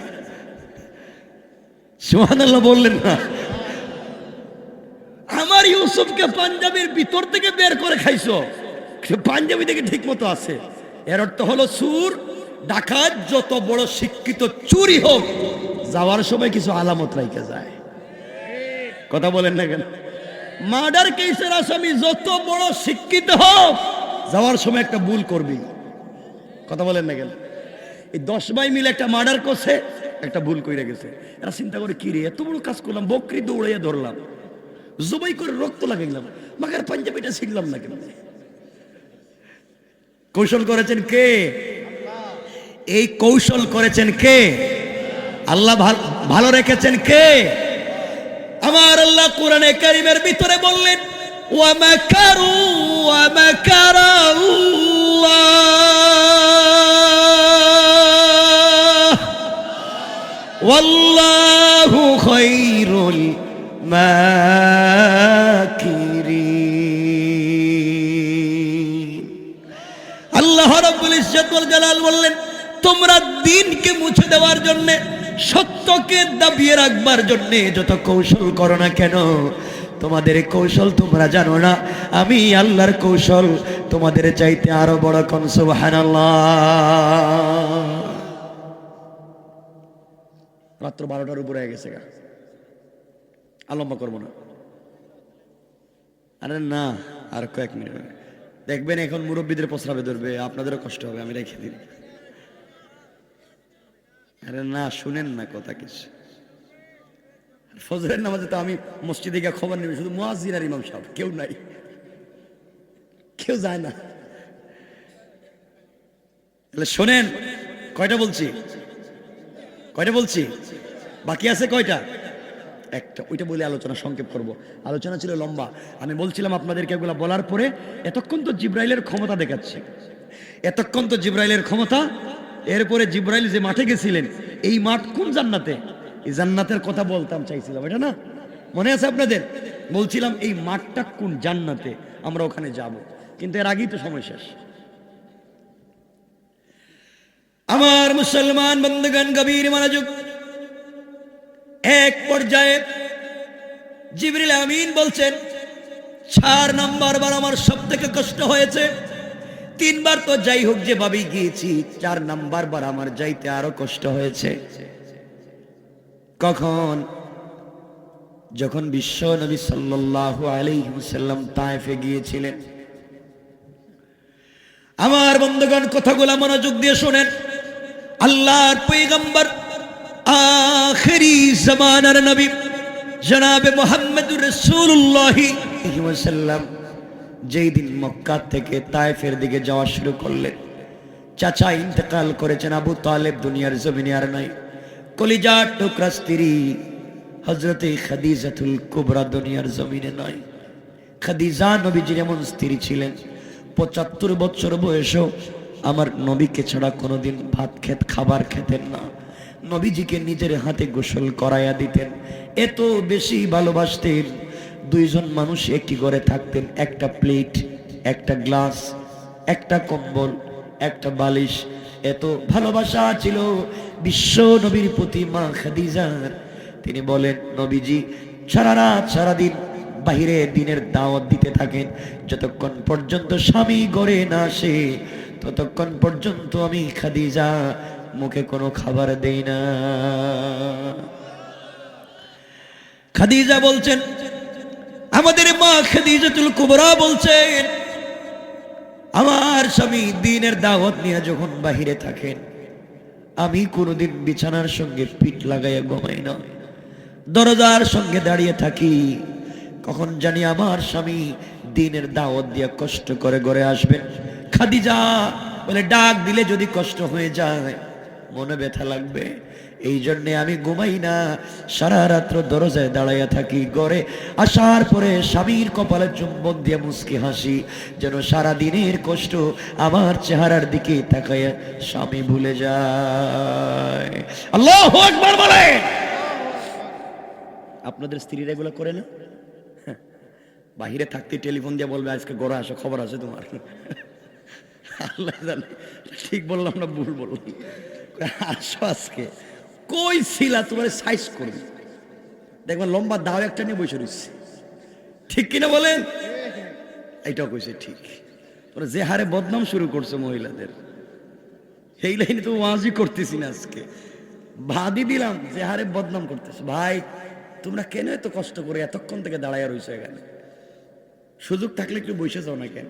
Speaker 1: সুবহানাল্লাহ বললেন না? আমার ইউসুফকে পাঞ্জাবির ভিতর থেকে বের করে খাইছো, পাঞ্জাবি থেকে ঠিক মতো আছে। এর অর্থ হলো সুর ডাকাত যত বড় শিক্ষিত চুরি হোক, যাওয়ার সময় কিছু আলামত রাইখা যায়। কথা বলেন না কেন? মার্ডার কেসের আসামি যত বড় শিক্ষিত হোক, যাওয়ার সময় একটা ভুল করবি। কথা বলেন না কেন? এই 10 ভাই মিলে একটা মার্ডার করছে, একটা ভুল কইরা গেছে। এরা চিন্তা করে কি রে এত বড় কাজ করলাম, বকরি দৌড়াইয়া ধরলাম, জবাই করে রক্ত লাগাইলাম, মাগার পাঞ্জাবিটা ছিড়লাম না কেন? কৌশল করেছেন কে? এই কৌশল করেছেন কে? আল্লাহ। ভালো রেখেছেন কে? আমার আল্লাহ কোরআনে কারীমের ভিতরে বললেন ওয়া মাকারু ওয়া মাকারাল্লাহ ওয়াল্লাহু খায়রুল মাকিরিন। আল্লাহ রাব্বুল ইজ্জত ওয়াল জালাল বললেন তোমরা দ্বীনকে মুছে দেওয়ার জন্য, সত্যকে দাবিয়ে রাখবার জন্য যত কৌশল করো না কেন, তোমাদের কৌশল তোমরা জানো না, আমি আল্লাহর কৌশল তোমাদের চাইতে আরো বড়। কোন সুবহানাল্লাহ। রাত্র 12টার উপরে হয়ে গেছে। আর লম্বা করবো না। আরে না, আর কয়েক মিনিট দেখবেন, এখন মুরব্বীদের প্রস্রাবে ধরবে, আপনাদেরও কষ্ট হবে, আমি রেখে দিন। আরে না, শুনেন না কথা কিছু। ফজরের নামাজে তো আমি মসজিদে গিয়ে খবর নেবে, শুধু মুয়াজ্জিন আর ইমাম সাহেব, কেউ নাই, কেউ যায় না। তাহলে শোনেন, কয়টা বলছি, কয়টা বলছি, বাকি আছে কয়টা? একটা, ওইটা বলে আলোচনা সংক্ষেপ করব। আলোচনা ছিল লম্বা। আমি বলছিলাম আপনাদেরকে এগুলো বলার পরে, এতক্ষণ তো জিব্রাইলের ক্ষমতা দেখাচ্ছে, এতক্ষণ তো জিব্রাইলের ক্ষমতা। এরপরে জিব্রাইল যে মাঠে গেছিলেন, এই মাঠ কোন জান্নাতে, এই জান্নাতের কথা বলতাম চাইছিলাম, এটা না মনে আছে আপনাদের? বলছিলাম এই মাঠটা কোন জান্নাতে, আমরা ওখানে যাব, কিন্তু এর আগেই তো সময় শেষ। আমার মুসলমান বন্ধুগণ, গভীর মনোযোগ। এক পর্যায়ে জিবরিল আমিন বলছেন, 4 নাম্বার বার আমার সব থেকে কষ্ট হয়েছে। 3 বার তো যাই হোক যে ভাবে গিয়েছি, 4 নাম্বার বার আমার যাইতে আরো কষ্ট হয়েছে। কখন? যখন বিশ্ব নবী সাল্লাল্লাহু আলাইহি ওয়াসাল্লাম তায়েফে গিয়েছিলেন। আমার বন্ধুগণ, কথাগুলো মনোযোগ দিয়ে শুনেন। আল্লাহর পয়গম্বর, আখেরি জামানার নবী জনাবে মুহাম্মদুর রাসূলুল্লাহ সাল্লাল্লাহু আলাইহি ওয়াসাল্লাম যেই দিন মক্কা থেকে তায়েফের দিকে যাওয়া শুরু করলেন, চাচা ইন্তেকাল করেছেন, আবু তালেব দুনিয়ার জমিনে আর নাই। কলিজার টুকরা স্ত্রী হযরতে খাদিজাতুল কুবরা দুনিয়ার জমিনে নাই। খাদিজা নবীজির এমন স্ত্রী ছিলেন, 75 বছর বয়সেও আমার নবীকে ছাড়া কোনোদিন খাবার খেতেন না। নবীজিকে নিজের হাতে গোসল করাইয়া দিতেন, এত বেশি ভালোবাসতেন। 2 জন মানুষ একটি ঘরে থাকতেন, একটা প্লেট, একটা গ্লাস, একটা কম্বল, একটা বালিশ। এত ভালোবাসা ছিল বিশ্ব নবীর প্রতি মা খাদিজার। তিনি বলেন, নবীজি সারা রাত সারাদিন বাহিরে দিনের দাওয়াত দিতে থাকেন, যতক্ষণ পর্যন্ত স্বামী ঘরে না আসে ততক্ষণ পর্যন্ত আমি খাদিজা মুখে কোনো খাবার দেই না। খাদিজা বলছেন, আমাদের মা খাদিজাতুল কুবরা বলছেন, আমার স্বামী দিনের দাওয়াত নিয়ে যখন বাহিরে থাকেন, আমি কোনোদিন বিছানার সঙ্গে পিঠ লাগাইয়া ঘুমাই না, দরজার সঙ্গে দাঁড়িয়ে থাকি। কখন জানি আমার স্বামী দিনের দাওয়াত দিয়ে কষ্ট করে ঘরে আসবেন, খাদিজা বলে ডাক দিলে যদি কষ্ট হয়ে যায় মনে ব্যথা লাগবে, এই জন্যে আমি ঘুমাই না, সারা রাত্র দরজায় দাঁড়াইয়া থাকি। ঘরে আসার পরে স্বামীর কপালে চুম্বন দিয়ে মুস্কি হাসি, যেন সারা দিনের কষ্ট আমার চেহারার দিকে তাকাইয়া স্বামী ভুলে যায়। আল্লাহু আকবার বলে। আপনাদের স্ত্রীরা এগুলো করে না? বাহিরে থাকতে টেলিফোন দিয়ে বলবে, আজকে ঘরে আসো, খবর আছে তোমার। আল্লাহ জানে ঠিক বললাম না ভুল বললাম। আসো আজকে, কই ছিলা, তোমার সাইজ করবে, দেখবেন লম্বা দাও একটা নিয়ে বসে রয়েছে, ঠিক কিনা বলেন? এইটাও কইছে ঠিক। তোরা যে হারে বদনাম শুরু করছো মহিলাদের, এই লাইনে তো ওয়াজই করতেছি না আজকে, বাদই দিলাম যে হারে বদনাম করতেছে। ভাই তোমরা কেন এত কষ্ট করে এতক্ষণ থেকে দাঁড়ায় রয়েছো এখানে? সুযোগ থাকলে একটু বসে যাও না কেন?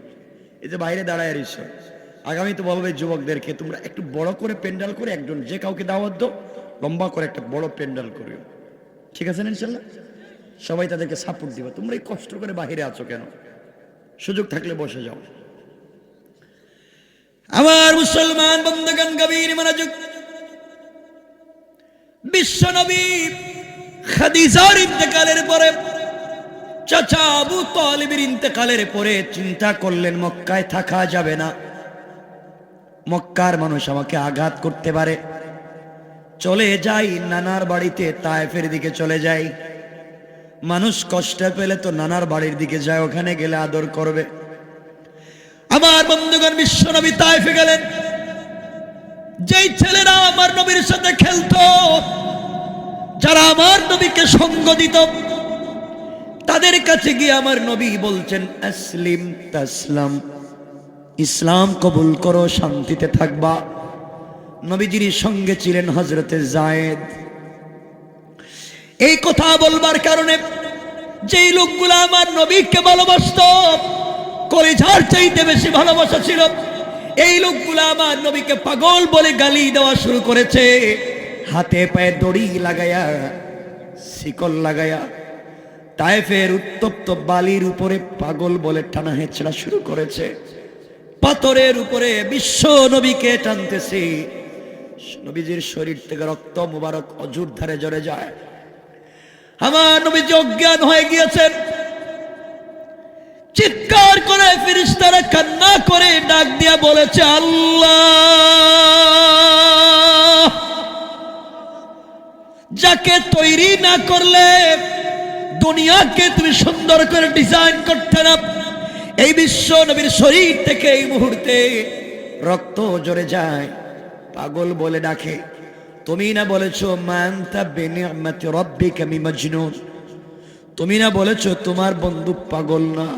Speaker 1: এই যে বাইরে দাঁড়ায় রয়েছো, আগামী তো বলবে যুবকদেরকে, তোমরা একটু বড় করে প্যান্ডেল করে, একজন যে কাউকে দাওয়াত দাও, লম্বা করে একটা বড় প্যান্ডেল করিও, ঠিক আছে না? ইনশাল্লাহ সবাই তাদেরকে সাপোর্ট দিবা। তোমরা এই কষ্ট করে বাহিরে আছো কেন? সুযোগ থাকলে বসে যাও। আমার মুসলমান বন্ধুগণ, গভীর মনোযোগ। বিশ্ব নবী খাদিজার ইন্তেকালের পরে, চাচা আবু তালেবের ইন্তেকালের পরে চিন্তা করলেন, মক্কায় থাকা যাবে না, মক্কার মানুষ আমাকে আঘাত করতে পারে, চলে যাই নানার বাড়িতে, তায়েফের দিকে চলে যাই। মানুষ কষ্ট পেলে তো নানার বাড়ির দিকে যায়, ওখানে গেলে আদর করবে। আমার বন্ধুগণ, বিশ্ব নবী তায়েফে গেলেন। যেই ছেলেরা আমার নবীর সাথে খেলতো, যারা আমার নবীকে সঙ্গ দিত, তাদের কাছে গিয়ে আমার নবী বলছেন, আসলিম তাসলাম, ইসলাম কবুল করো, শান্তিতে থাকবা। নবীজির সঙ্গে ছিলেন হযরতে যায়েদ। এই কথা বলবার কারণে যেই লোকগুলো আমার নবীকে ভালোবাসতো, কলিজার চাইতে বেশি ভালোবাসা ছিল, এই লোকগুলো আমার নবীকে পাগল বলে গালি দেওয়া শুরু করেছে। হাতে পায়ে দড়ি লাগায়া, শিকল লাগায়া তায়েফের উত্তপ্ত বালির উপরে পাগল বলে টানা হেঁচড়া শুরু করেছে। পাথরের উপরে বিশ্ব নবীকে টানতেছে। নবীজির শরীর থেকে রক্ত মুবারক অজুর ধারে ঝরে যায়। আমার নবীজি অজ্ঞান হয়ে গিয়েছেন। চিৎকার করে ফেরেশতারা কান্না করে ডাক দিয়া বলেছে, আল্লাহ, যাকে তৈরি না করলে দুনিয়াকে তুমি সুন্দর করে ডিজাইন করতে না, এই বিশ্ব নবীর শরীর থেকে এই মুহূর্তে রক্ত ঝরে যায়, পাগল বলে ডাকে। তুমি না বলেছো মানতা বিনিআমাতি রাব্বিকা বিমাজনুন, তুমি না বলেছো তোমার বন্ধু পাগল না।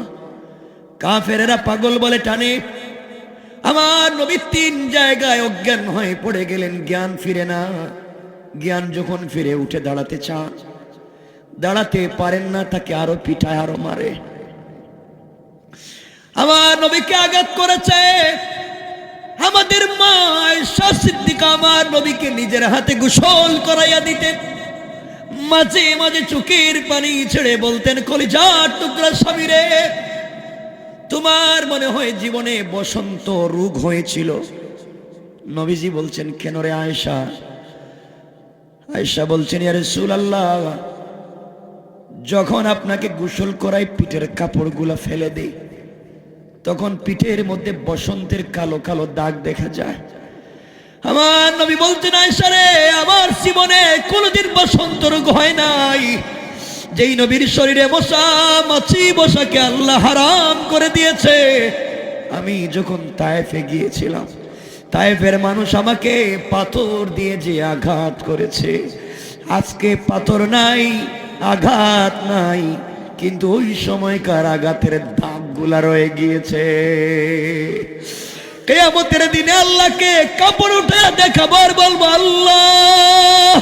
Speaker 1: কাফেরেরা পাগল বলে টানে। আমার নবী 3 জায়গায় অজ্ঞান হয়ে পড়ে গেলেন, জ্ঞান ফিরে না। জ্ঞান যখন ফিরে উঠে দাঁড়াতে চান, দাঁড়াতে পারেন না, তাকে আরো পিটায়, আরো মারে। আমার নবীকে আঘাত করেছে। আমাদের মা আয়েশা সিদ্দিকা আমার নবীকে নিজের হাতে গোসল করাইয়া দিতেন। মাঝে মাঝে চোখের পানি ছেড়ে বলতেন, কলিজার টুকরা স্বামী রে, তোমার মনে হয় জীবনে বসন্ত রোগ হয়েছিল। নবীজি বলছেন, কেন রে আয়েশা? আয়েশা বলছেন, ইয়া রাসূলুল্লাহ, যখন আপনাকে গোসল করাই পিঠের কাপড়গুলা ফেলে দেই, তখন পিঠের মধ্যে বসন্তের কালো কালো দাগ দেখা যায়। আমার নবী বলছেন, আয়েশা রে, আমার জীবনে কোনোদিন বসন্ত রোগ হয় নাই। যেই নবীর শরীরে মশা মাছি বসাকে আল্লাহ হারাম করে দিয়েছে, আমি যখন তায়েফে গিয়েছিলাম, তায়েফের মানুষ আমাকে পাথর দিয়ে যে আঘাত করেছে, আজকে পাথর নাই, আঘাত নাই, কিন্তু ওই সময়কার আঘাতের দাগগুলা রয়ে গিয়েছে। কিয়ামতের দিনে আল্লাহকে কাপড় উঠে দেখাবো আর বলবো, আল্লাহ,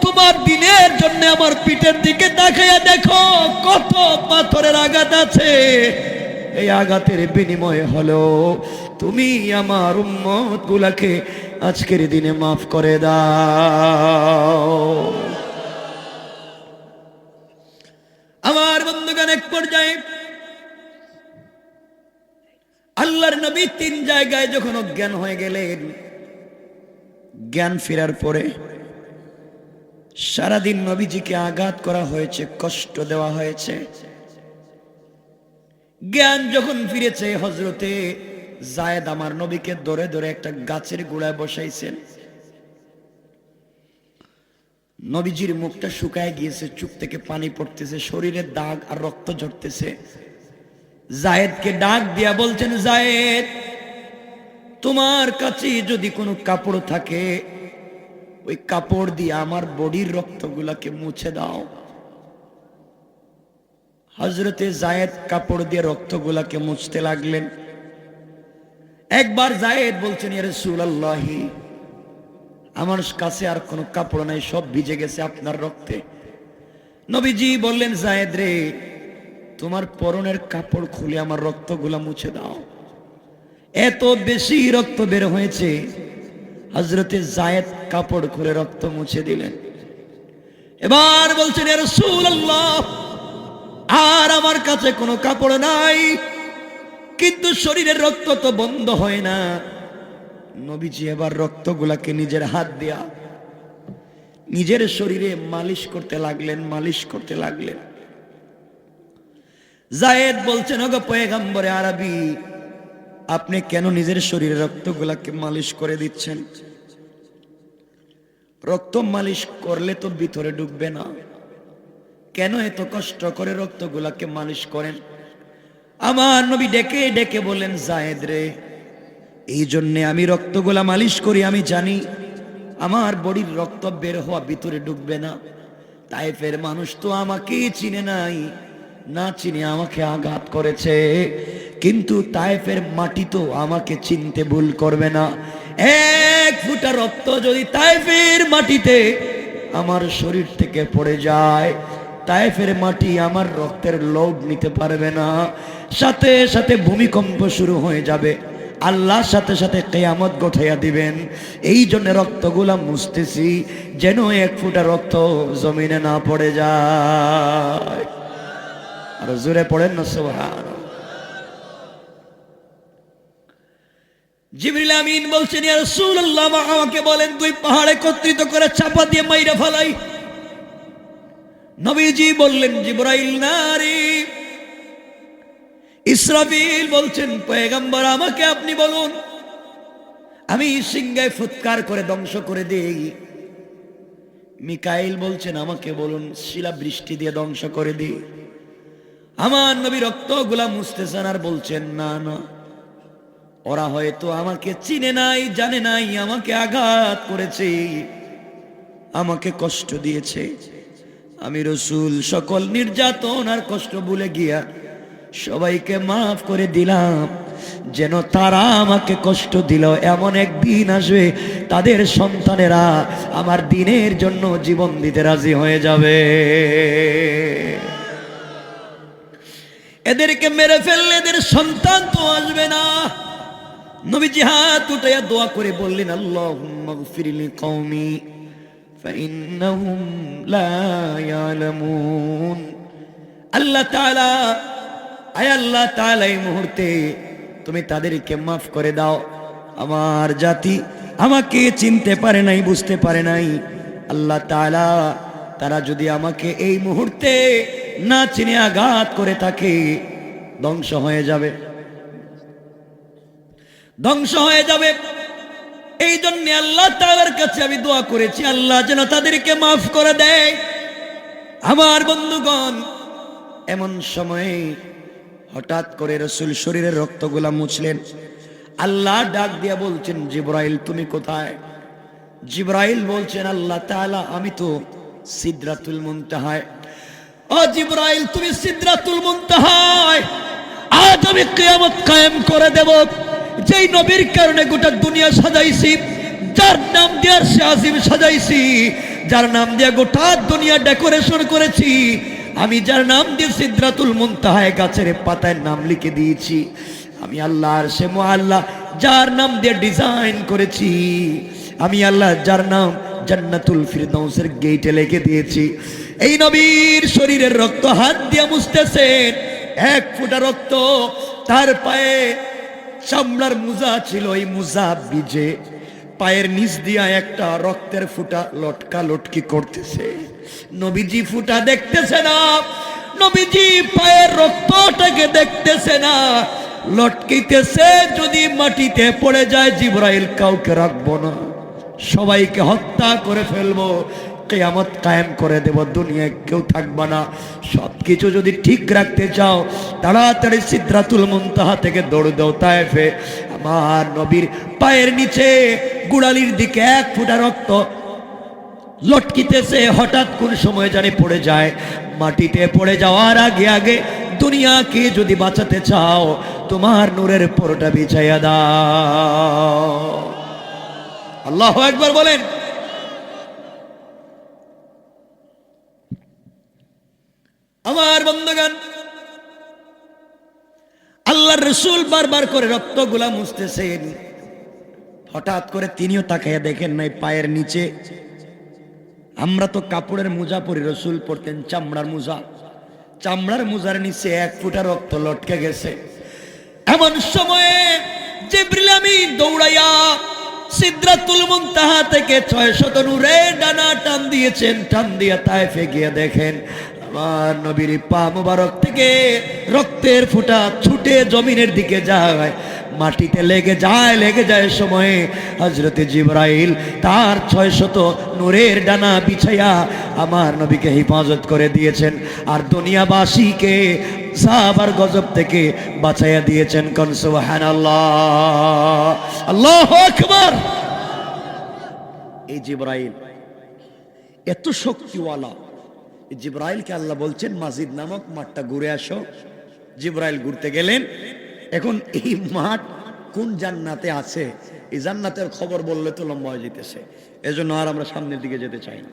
Speaker 1: তোমার দিনের জন্য আমার পিঠের দিকে তাকাইয়া দেখো কত পাথরের আঘাত আছে। এই আঘাতের বিনিময়ে হলো তুমি আমার উম্মত গুলাকে আজকের দিনে মাফ করে দাও। আমার বন্ধুগণ, এক পর্যায়ে আল্লাহর নবী 3 জায়গায় যখন অজ্ঞান হয়ে গেলেন, জ্ঞান ফেরার পরে সারাদিন নবীজিকে আঘাত করা হয়েছে, কষ্ট দেওয়া হয়েছে। জ্ঞান যখন ফিরেছে, হযরতে যায়েদ আমার নবীকে ধরে ধরে একটা গাছের গোড়ায় বসাইছেন। নবীজির মুখটা শুকায় গিয়েছে, চোখ থেকে পানি পড়তেছে, শরীরে দাগ আর রক্ত ঝরতেছে। যায়েদকে ডাক দিয়া বলছেন, যায়েদ, তোমার কাছে যদি কোনো কাপড় থাকে, ওই কাপড় দিয়ে আমার বডির রক্তগুলাকে মুছে দাও। হযরতে যায়েদ কাপড় দিয়ে রক্তগুলাকে মুছতে লাগলেন। একবার যায়েদ বলছেন, ইয়া রাসূলুল্লাহ, আমার কাছে আর কোনো কাপড় নাই, সব ভিজে গেছে আপনার রক্তে। নবীজি বললেন, যায়েদ রে, তোমার পরনের কাপড় খুলে আমার রক্তগুলা মুছে দাও। এত বেশি রক্ত বের হয়েছে, হযরতে যায়েদ কাপড় খুলে রক্ত মুছে দিলেন। এবার বলছেন, ইয়া রাসূলুল্লাহ, আর আমার কাছে কোনো কাপড় নাই, কিন্তু শরীরের রক্ত তো বন্ধ হয় না। নবীজি এবার রক্তগুলাকে নিজের হাত দিয়া নিজের শরীরে মালিশ করতে লাগলেন, মালিশ করতে লাগলেন। যায়েদ বলছেন, ওগো পয়গম্বরে আরবি, আপনি কেন নিজের শরীরে রক্তগুলাকে মালিশ করে দিচ্ছেন? রক্ত মালিশ করলে তো ভিতরে ঢুকবে না, কেন এত কষ্ট করে রক্তগুলাকে মালিশ করেন? আমার নবী ডেকে ডেকে বললেন, যায়েদ রে, এই জন্যে আমি রক্তগুলা মালিশ করি, আমি জানি আমার বডির রক্ত বের হওয়া ভিতরে ঢুকবে না। তায়েফের মানুষ তো আমাকেই চিনে নাই, না চিনে আমাকে আঘাত করেছে, কিন্তু তায়েফের মাটি তো আমাকে চিনতে ভুল করবে না। 1 ফোঁটা রক্ত যদি তায়েফের মাটিতে আমার শরীর থেকে পড়ে যায়, তায়েফের মাটি আমার রক্তের লোড নিতে পারবে না। সাথে সাথে ভূমিকম্প শুরু হয়ে যাবে, আল্লাহ সাথে সাথে কিয়ামত ঘটাইয়া দিবেন। এই জন্য রক্তগুলা মুছতেছি, যেন এক ফোঁটা রক্ত জমিনে না পড়ে যায়। আর জোরে পড়েন না সুবহানাল্লাহ। জিবরিল আমিন বলছেন, ইয়া রাসূলুল্লাহ, আমাকে বলেন দুই পাহাড় একত্রিত করে চাপা দিয়ে মাইরা ফেলাই। নবীজি বললেন, জিবরাইল না রে। ইসরাফিল বলছেন, পয়গম্বর আমাকে আপনি বলুন, আমি সিংহায় ফুৎকার করে ধ্বংস করে দেই। মিকাইল বলছেন, আমাকে বলুন, শিলা বৃষ্টি দিয়ে ধ্বংস করে দিই। আমার নবী রক্তগুলা মুছতেছেন আর বলছেন, না না, ওরা হয়তো আমাকে চিনে নাই, জানে নাই, আমাকে আঘাত করেছে, আমাকে কষ্ট দিয়েছে। আমি রাসূল সকল নির্যাতন আর কষ্ট ভুলে গিয়া সবাইকে মাফ করে দিলাম, যেন তারা আমাকে কষ্ট দিল এমন একদিন আসবে তাদের সন্তানেরা আমার দ্বীনের জন্য জীবন দিতে রাজি হয়ে যাবে। এদেরকে মেরে ফেললে এদের সন্তান তো আসবে না। নবীজি হাত উঠাইয়া দোয়া করে বললেন, আল্লাহুম্মা গফির লিকওমি ফাইন্নাহুম লা ইয়ালামুন। আল্লাহ তাআলা, আয় আল্লাহ তাআলা, এই মুহূর্তে তুমি তাদেরকে মাফ করে দাও। আমার জাতি আমাকে চিনতে পারে নাই, বুঝতে পারে নাই। আল্লাহ তাআলা, তারা যদি আমাকে এই মুহূর্তে না চিনে আঘাত করে থাকে, ধ্বংস হয়ে যাবে, ধ্বংস হয়ে যাবে। এই জন্য আল্লাহ তাআলার কাছে আমি দোয়া করেছি, আল্লাহ যেন তাদেরকে মাফ করে দেয়। আমার বন্ধুগণ, এমন সময়ে হঠাৎ করে রাসূল শরীরের রক্তগুলা মুছলেন। আল্লাহ ডাক দিয়া বলছেন, জিবরাইল তুমি কোথায়? জিবরাইল বলছেন, আল্লাহ তাআলা, আমি তো সিদরাতুল মুনতাহায়। ও জিবরাইল, তুমি সিদরাতুল মুনতাহায়। আজ আমি কিয়ামত কায়েম করে দেব। যেই নবীর কারণে গোটা দুনিয়া সাজাইছি, যার নাম দিয়ে আরশে আজিম সাজাইছি, যার নাম দিয়ে গোটা দুনিয়া ডেকোরেশন করেছি, আমি যার নাম দিয়ে সিদরাতুল মুনতাহায় গাছের পাতায় নাম লিখে দিয়েছি, আমি আল্লাহ আরশে মুআল্লা যার নাম দিয়ে ডিজাইন করেছি, আমি আল্লাহ যার নাম জান্নাতুল ফিরদাউসের গেটে লিখে দিয়েছি, এই নবীর শরীরের রক্ত হাত দিয়ে মুছতেছেন। এক ফোঁটা রক্ত তার পায়ে চামড়ার মুজা ছিল, এই মুজা ভিজে পায়ের নিচ দিয়া একটা রক্তের ফুটা লটকা লটকি করতেছে। নবীজি ফুটা দেখতেছে না, নবীজি পায়ের রক্তটাকে দেখতেছে না, লটকিতেছে। যদি মাটিতে পড়ে যায়, জিবরাইল কাউকে রাখবো না, সবাইকে হত্যা করে ফেলবো, কিয়ামত কায়েম করে দেব, দুনিয়ায় কেউ থাকবে না। সবকিছু যদি ঠিক রাখতে চাও, তাড়াতাড়ি সিদরাতুল মুনতাহা থেকে দৌড় দাও তায়েফে। আমার নবীর পায়ের নিচে গুড়ালির দিকে এক ফোঁটা রক্ত লটকিতেছে, হঠাৎ কোন সময় জানি পড়ে যায়। মাটিতে পড়ে যাওয়ার আগে আগে দুনিয়াকে যদি বাঁচাতে চাও, তোমার নূরের পরোটা বিছাইয়া দাও। আল্লাহু আকবার বলেন। আমার বন্ধুগণ, আল্লাহর রাসূল বারবার করে রক্তগুলা মুছতেছেন। হঠাৎ করে তিনিও তাকাইয়া দেখেন নাই পায়ের নিচে। আমরা তো কাপড়ের মোজা পরি, রাসূল পরতেন চামড়ার মোজা, চামড়ার মোজার নিচে এক ফোঁটা রক্ত লটকে গেছে। এমন সময়ে জিবরিল আমিন দৌড়াইয়া সিদরাতুল মুনতাহা থেকে 600 নূরের ডানা টান দিয়েছেন। টান দিয়া তায়েফে গিয়ে দেখেন আমার নবীর পা মুবারক থেকে রক্তের ফোঁটা ছুটে জমিনের দিকে যায়, মাটিতে লেগে যায় সময়ে হযরতে জিবরাইল তার 600 নূরের ডানা বিছাইয়া আমার নবীকে হেফাজত করে দিয়েছেন, আর দুনিয়াবাসীকে সাহাবার গজব থেকে বাঁচাইয়া দিয়েছেন। কোন সুবহানাল্লাহ, আল্লাহু আকবার। এই জিবরাইল এত শক্তিওয়ালা, জিবরাইলকে আল্লাহ বলছেন মাজিদ নামক মাঠটা ঘুরে আসো। জিবরাইল ঘুরতে গেলেন। এখন এই মাঠ কোন জান্নাতে আছে, এই জান্নাতের খবর বললে তো লম্বা হয়ে যেতেছে, এজন্য আর আমরা সামনের দিকে যেতে চাই না।